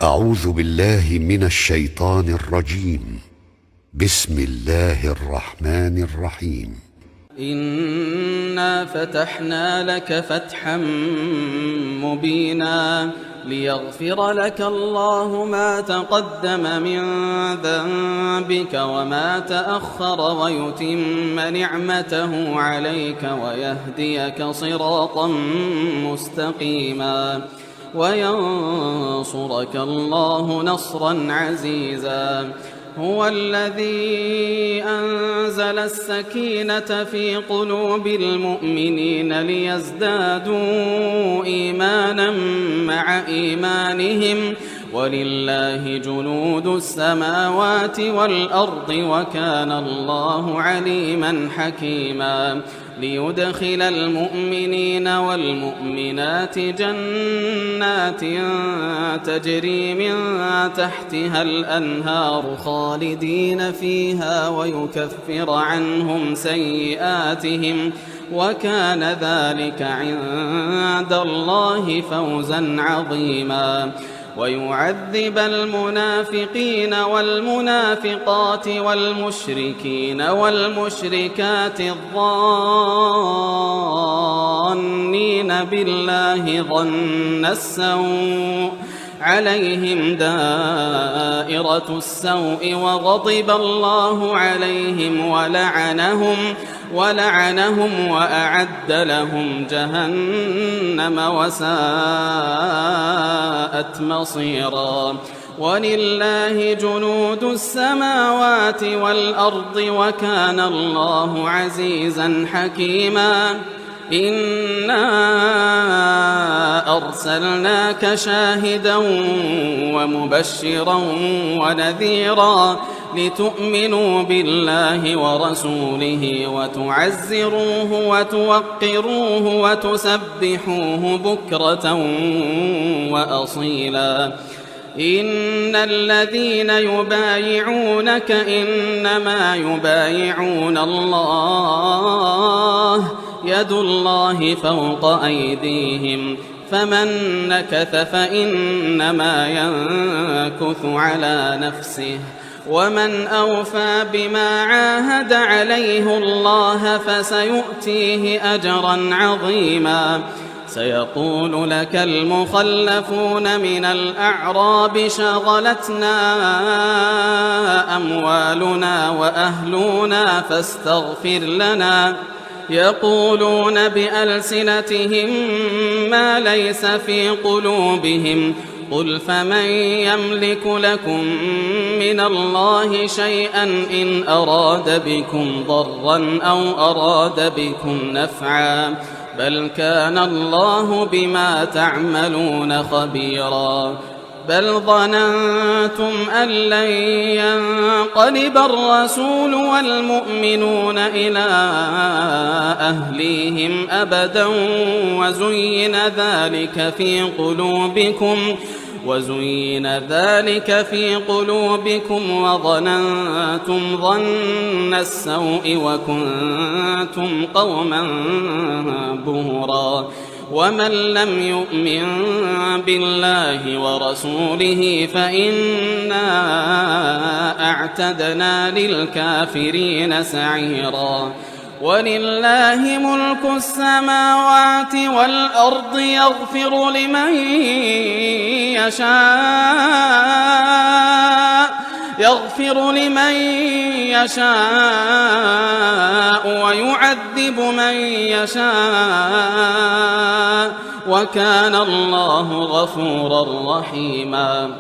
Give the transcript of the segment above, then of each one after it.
أعوذ بالله من الشيطان الرجيم. بسم الله الرحمن الرحيم. إنا فتحنا لك فتحا مبينا ليغفر لك الله ما تقدم من ذنبك وما تأخر ويتم نعمته عليك ويهديك صراطا مستقيما وينصرك الله نصرا عزيزا. هو الذي أنزل السكينة في قلوب المؤمنين ليزدادوا إيمانا مع إيمانهم ولله جنود السماوات والأرض وكان الله عليما حكيما. ليدخل المؤمنين والمؤمنات جنات تجري من تحتها الأنهار خالدين فيها ويكفر عنهم سيئاتهم وكان ذلك عند الله فوزا عظيما. ويعذب المنافقين والمنافقات والمشركين والمشركات الظانين بالله ظن السوء عليهم دائرة السوء وغضب الله عليهم ولعنهم وأعد لهم جهنم وساءت مصيرا. ولله جنود السماوات والأرض وكان الله عزيزا حكيما. إنا أرسلناك شاهدا ومبشرا ونذيرا لتؤمنوا بالله ورسوله وتعزروه وتوقروه وتسبحوه بكرة وأصيلا. إن الذين يبايعونك إنما يبايعون الله يد الله فوق أيديهم فمن نكث فإنما ينكث على نفسه ومن أوفى بما عاهد عليه الله فسيؤتيه أجرا عظيما. سيقول لك المخلفون من الأعراب شغلتنا أموالنا وأهلنا فاستغفر لنا يقولون بألسنتهم ما ليس في قلوبهم قل فمن يملك لكم من الله شيئا إن أراد بكم ضرا أو أراد بكم نفعا بل كان الله بما تعملون خبيرا. بل ظننتم أن لن ينقلب الرسول والمؤمنون إلى أهليهم أبدا وزين ذلك في قلوبكم وظننتم ظن السوء وكنتم قوما بهرا. ومن لم يؤمن بالله ورسوله فإنا أعتدنا للكافرين سعيرا. ولله ملك السماوات والأرض يغفر لمن يشاء ويعذب من يشاء وكان الله غفورا رحيما.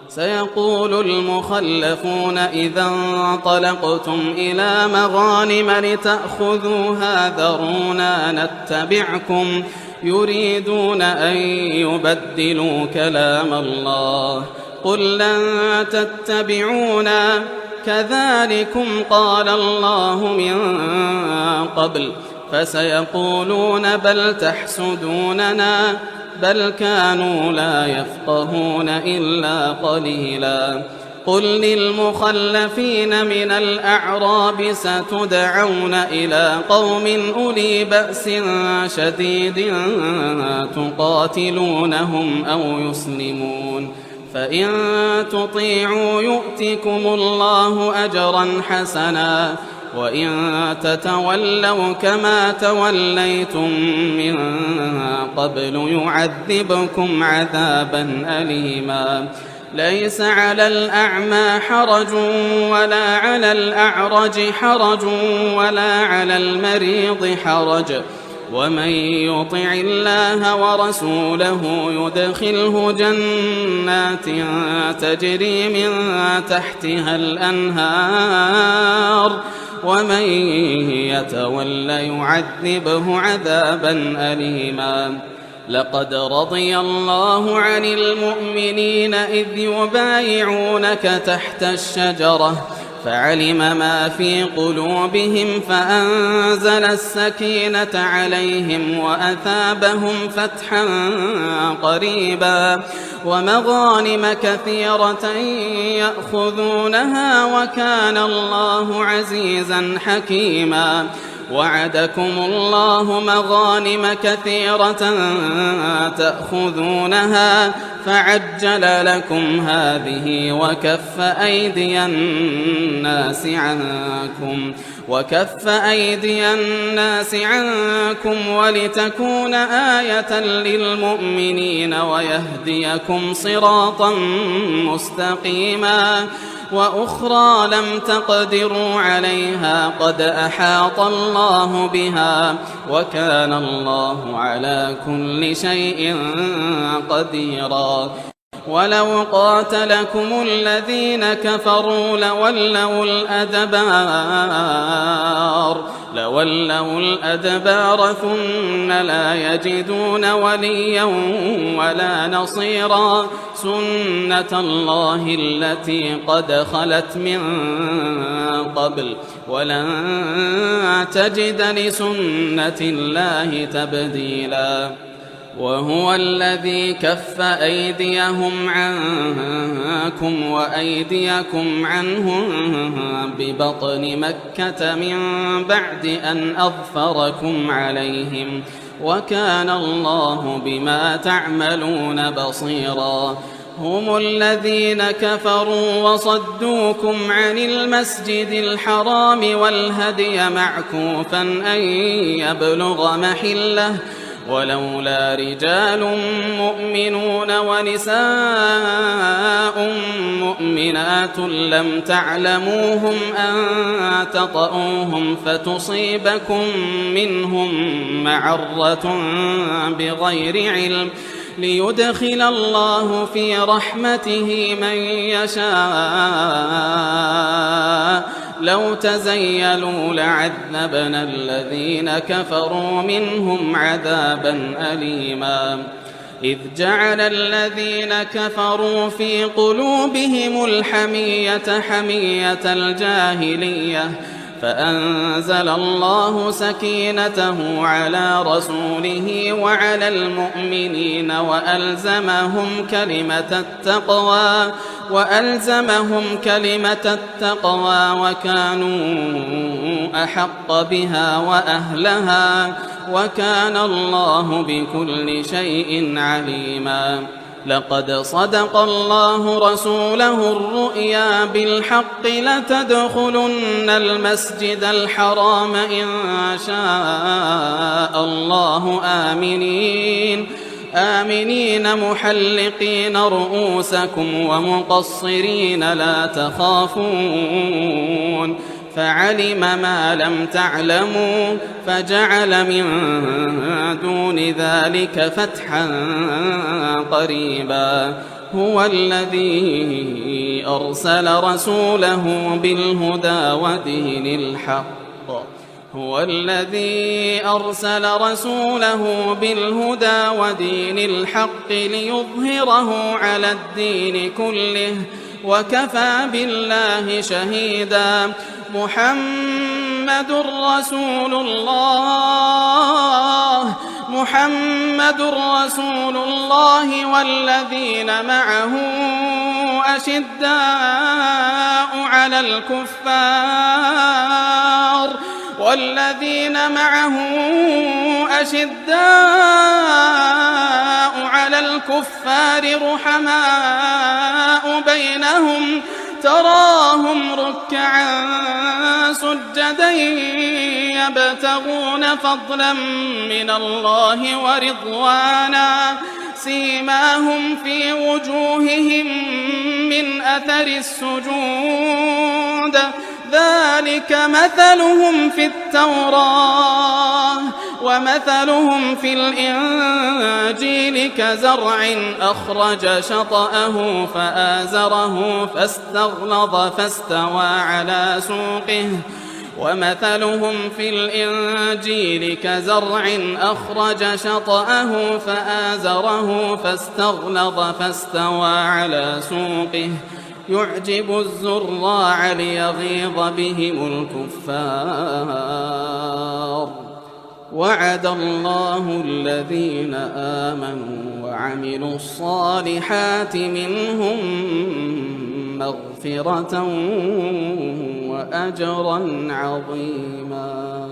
سيقول المخلفون إذا انطلقتم إلى مغانم لتأخذوها ذرونا نتبعكم يريدون أن يبدلوا كلام الله قل لن تتبعونا كذلكم قال الله من قبل فسيقولون بل تحسدوننا بل كانوا لا يفقهون إلا قليلا. قل للمخلفين من الأعراب ستدعون إلى قوم أولي بأس شديد تقاتلونهم أو يسلمون فإن تطيعوا يؤتكم الله أجرا حسنا وإن تتولوا كما توليتم من قبل يعذبكم عذابا أليما ليس على الأعمى حرج ولا على الأعرج حرج ولا على المريض حرج ومن يطع الله ورسوله يدخله جنات تجري من تحتها الأنهار ومن يتول يعذبه عذابا أليما لقد رضي الله عن المؤمنين إذ يبايعونك تحت الشجرة فعلم ما في قلوبهم فأنزل السكينة عليهم وأثابهم فتحا قريبا ومغانم كثيرة يأخذونها وكان الله عزيزا حكيما وعدكم الله مغانم كثيرة تأخذونها فعجل لكم هذه وكف أيدي الناس عنكم ولتكون آية للمؤمنين ويهديكم صراطا مستقيما وأخرى لم تقدروا عليها قد أحاط الله بها وكان الله على كل شيء قديرا ولو قاتلكم الذين كفروا لولوا الأدبار ثم لا يجدون وليا ولا نصيرا سنة الله التي قد خلت من قبل ولن تجد لسنة الله تبديلا وهو الذي كف أيديهم عنكم وأيديكم عنهم ببطن مكة من بعد أن أظفركم عليهم وكان الله بما تعملون بصيرا هم الذين كفروا وصدوكم عن المسجد الحرام والهدي معكوفا أن يبلغ محله ولولا رجال مؤمنون ونساء مؤمنات لم تعلموهم أن تطؤوهم فتصيبكم منهم معرة بغير علم ليدخل الله في رحمته من يشاء لو تزيلوا لعذبنا الذين كفروا منهم عذابا أليما إذ جعل الذين كفروا في قلوبهم الحمية حمية الجاهلية فأنزل الله سكينته على رسوله وعلى المؤمنين وألزمهم كلمة التقوى وكانوا أحق بها وأهلها وكان الله بكل شيء عليما لقد صدق الله رسوله الرؤيا بالحق لتدخلن المسجد الحرام إن شاء الله آمنين محلقين رؤوسكم ومقصرين لا تخافون فعلم ما لم تعلموا فجعل من دون ذلك فتحا قريبا هو الذي أرسل رسوله بالهدى ودين الحق ليظهره على الدين كله وكفى بالله شهيدا محمد رسول الله والذين معه أشداء على الكفار رحماء بينهم تراهم ركعا سجدا يبتغون فضلا من الله ورضوانا سيماهم في وجوههم من أثر السجود ذلك مثلهم في التوراة ومثلهم في الإنجيل كزرع أخرج شطأه فآزره فاستغلظ فاستوى على سوقه ومثلهم في الإنجيل كزرع أخرج شطأه فآزره فاستغلظ فاستوى على سوقه يعجب الزراع ليغيظ بهم الكفار وعد الله الذين آمنوا وعملوا الصالحات منهم مغفرة وأجرا عظيما.